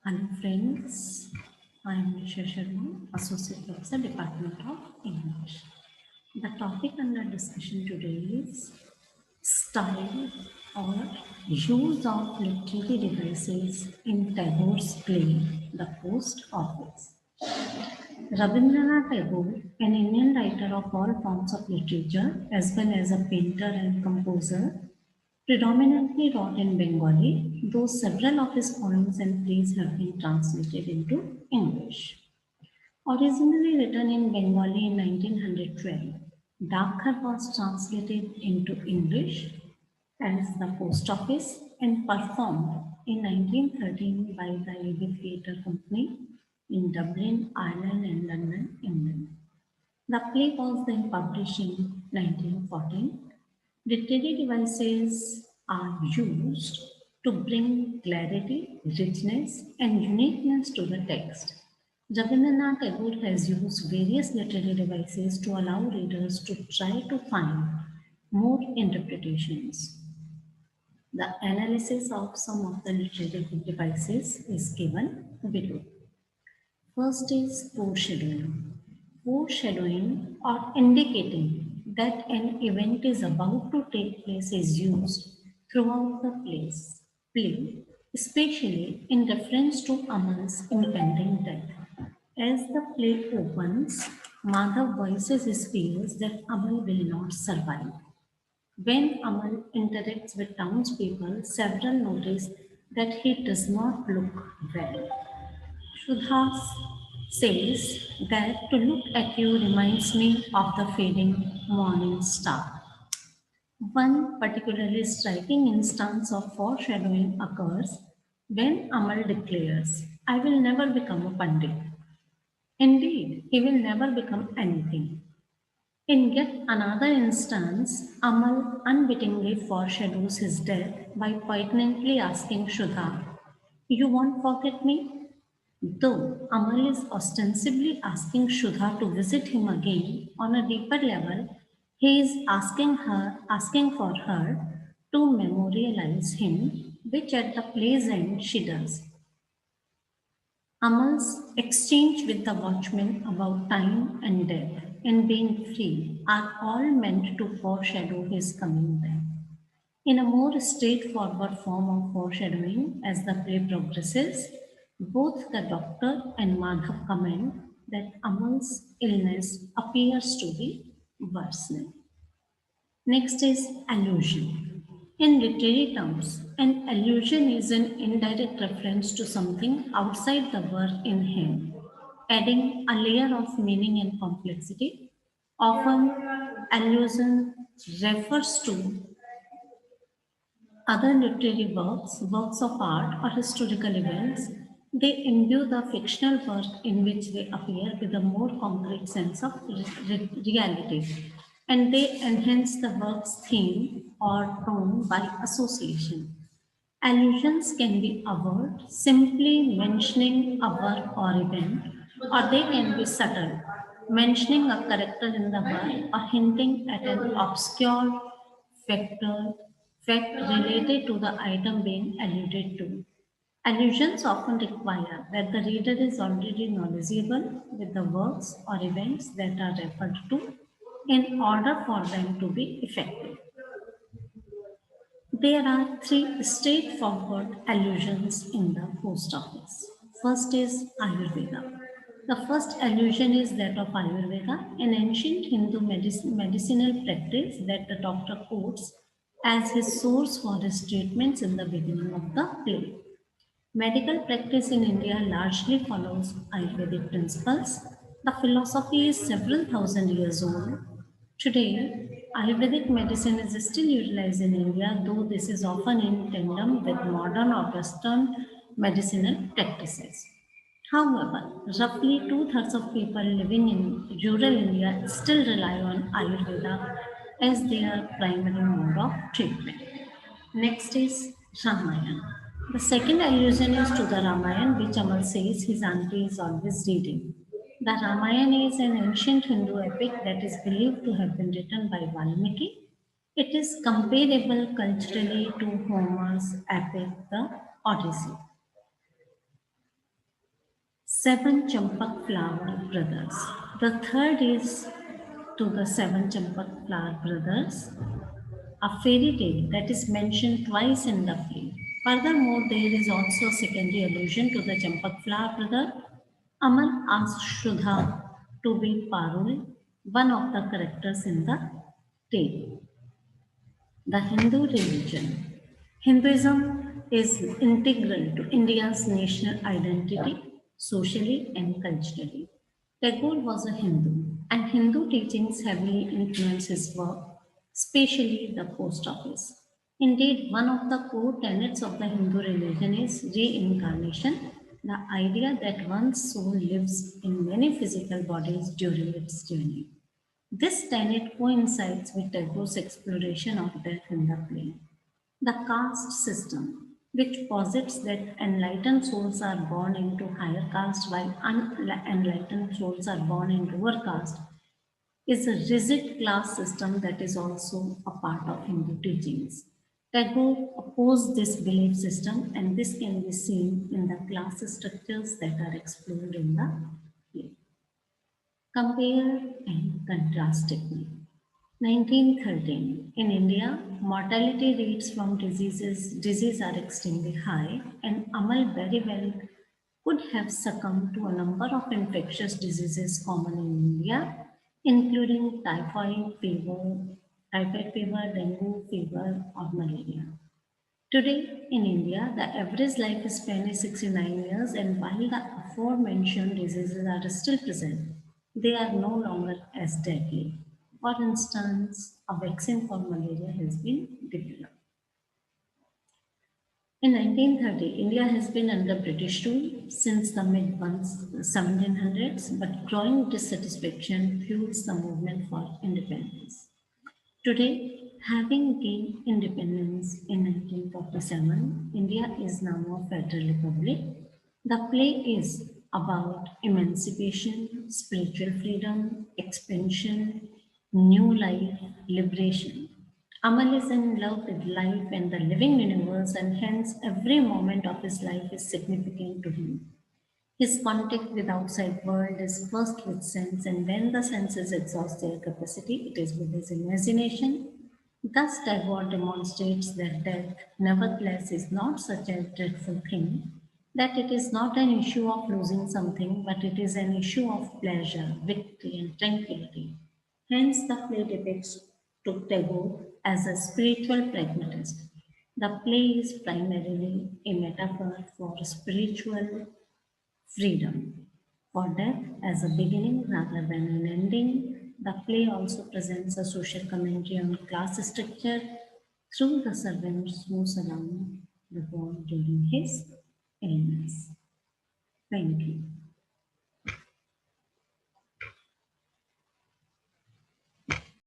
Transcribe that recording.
Hello friends, I am Nisha Sharma, Associate Professor, Department of English. The topic under discussion today is style or use of literary devices in Tagore's play, The Post Office. Rabindranath Tagore, an Indian writer of all forms of literature, as well as a painter and composer, predominantly wrote in Bengali, though several of his poems and plays have been translated into English. Originally written in Bengali in 1912, Dakhar was translated into English as The Post Office and performed in 1913 by the Lady Theatre Company in Dublin, Ireland and London, England. The play was then published in 1914. Literary devices are used to bring clarity, richness, and uniqueness to the text. Rabindranath Tagore has used various literary devices to allow readers to try to find more interpretations. The analysis of some of the literary devices is given below. First is foreshadowing. Foreshadowing or indicating that an event is about to take place is used throughout the play, especially in reference to Amal's impending death. As the play opens, Madhav voices his fears that Amal will not survive. When Amal interacts with townspeople, several notice that he does not look well. Shudha says that to look at you reminds me of the fading morning star. One particularly striking instance of foreshadowing occurs when Amal declares, I will never become a Pandit. Indeed, he will never become anything. In yet another instance, Amal unwittingly foreshadows his death by poignantly asking Shudha, you won't forget me? Though Amal is ostensibly asking Shudha to visit him again on a deeper level, he is asking for her to memorialize him, which at the play's end she does. Amal's exchange with the watchman about time and death and being free are all meant to foreshadow his coming death. In a more straightforward form of foreshadowing, as the play progresses, both the doctor and Madhav comment that Amal's illness appears to be worsening. Next is allusion. In literary terms, an allusion is an indirect reference to something outside the work in hand, adding a layer of meaning and complexity. Often, allusion refers to other literary works, works of art, or historical events, they imbue the fictional work in which they appear with a more concrete sense of reality, and they enhance the work's theme or tone by association. Allusions can be avert, simply mentioning a work or event, or they can be subtle, mentioning a character in the work or hinting at an obscure factor, fact related to the item being alluded to. Allusions often require that the reader is already knowledgeable with the works or events that are referred to in order for them to be effective. There are three straightforward allusions in the post office. First is Ayurveda. The first allusion is that of Ayurveda, an ancient Hindu medicinal practice that the doctor quotes as his source for his treatments in the beginning of the play. Medical practice in India largely follows Ayurvedic principles. The philosophy is several thousand years old. Today, Ayurvedic medicine is still utilized in India, though this is often in tandem with modern or Western medicinal practices. However, roughly two-thirds of people living in rural India still rely on Ayurveda as their primary mode of treatment. Next is Ramayana. The second allusion is to the Ramayana, which Amal says his auntie is always reading. The Ramayana is an ancient Hindu epic that is believed to have been written by Valmiki. It is comparable culturally to Homer's epic, the Odyssey. Seven Champak Flower Brothers. The third is to the Seven Champak Flower Brothers, a fairy tale that is mentioned twice in the play. Furthermore, there is also a secondary allusion to the Champak Flower brother. Amal asks Shudha to be Parul, one of the characters in the tale. The Hindu religion. Hinduism is integral to India's national identity, socially and culturally. Tagore was a Hindu, and Hindu teachings heavily influenced his work, especially the post office. Indeed, one of the core tenets of the Hindu religion is reincarnation, the idea that one's soul lives in many physical bodies during its journey. This tenet coincides with Tagore's exploration of death in the play. The caste system, which posits that enlightened souls are born into higher caste while unenlightened souls are born into lower caste, is a rigid class system that is also a part of Hindu teachings. Tagore opposed this belief system, and this can be seen in the class structures that are explored in the play. Compare and contrast technique. 1913. In India, mortality rates from disease are extremely high, and Amal very well could have succumbed to a number of infectious diseases common in India, including typhoid fever, dengue fever, or malaria. Today in India, the average lifespan is 69 years, and while the aforementioned diseases are still present, they are no longer as deadly. For instance, a vaccine for malaria has been developed. In 1930, India has been under British rule since the mid 1700s, but growing dissatisfaction fuels the movement for independence. Today, having gained independence in 1947, India is now a federal republic. The play is about emancipation, spiritual freedom, expansion, new life, liberation. Amal is in love with life and the living universe, and hence every moment of his life is significant to him. His contact with outside world is first with sense, and when the senses exhaust their capacity, it is with his imagination. Thus, Tagore demonstrates that death, nevertheless, is not such a dreadful thing, that it is not an issue of losing something, but it is an issue of pleasure, victory, and tranquility. Hence, the play depicts Tagore as a spiritual pragmatist. The play is primarily a metaphor for spiritual freedom. For death as a beginning rather than an ending, the play also presents a social commentary on class structure through the servants who surround the god during his illness. Thank you.